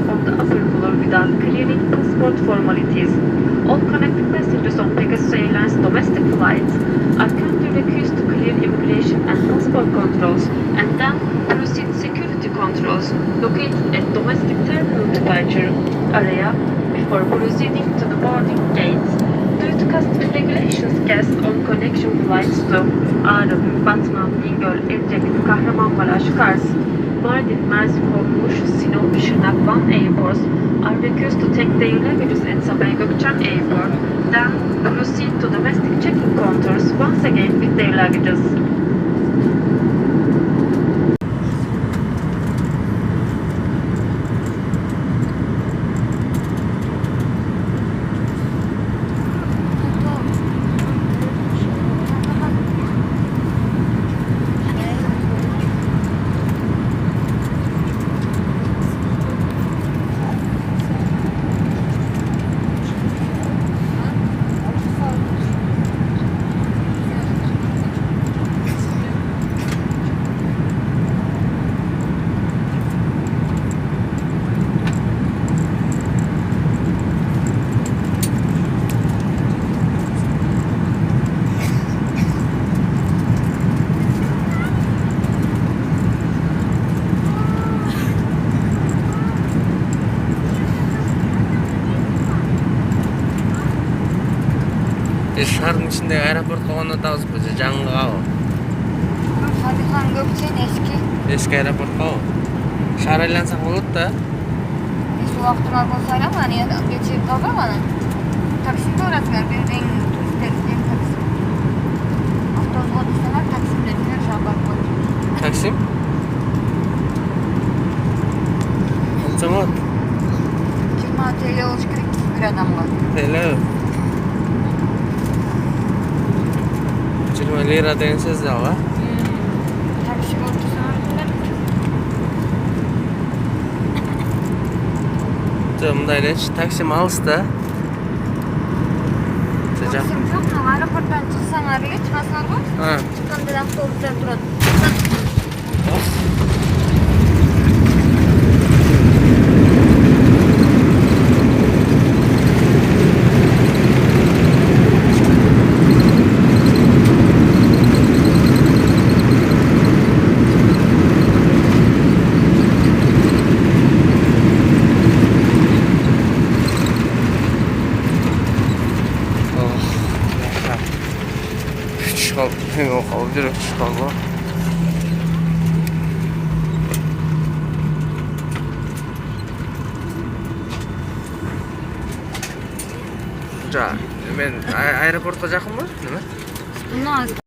on the upper floor without clearing passport formalities. All connecting passengers on Pegasus Airlines domestic flights are kindly requested to clear immigration and passport controls and then proceed security controls located at domestic terminal departure area before proceeding to the boarding gates. Due to custom regulations, guests on connection flights to Ağrı, Batman, Bingöl, Edremit, Kahramanmaraş, Kars, Mardin, Mersin, Muş, Sinop, Şırnak, Van airports are requested to take their luggages at Sabiha Gökçen Airport, then proceed to domestic check-in counters once again with their luggages. Şehrin içindeki aeroportga onu da özgürce жаңғыға o. Sabiha Gökçen eski. Eski aeroportga o. Şehir aylansak olur da. Şu vaktıma olsaydı ama hani geçip kalır bana. Taksim'de öğretmen bir en turistlerin Taksim. Avtobus otobüsler Taksim'de diyor şu an bakma. Taksim? Kaçamat? 20 TL olmuş gerek bir adamla. TL. 20 lira degan so'z yo'q a? Taksim otobüsler. Mundaychi Taksim alsda. Taksim çok mu? Aeroporttan çıksan araya çıkmasın bu. Ha. Çıkanda avtobüsler duradi. Qolib yurib chiqolma. Ja, men aeroportga yaqinmi? Nima? Bundan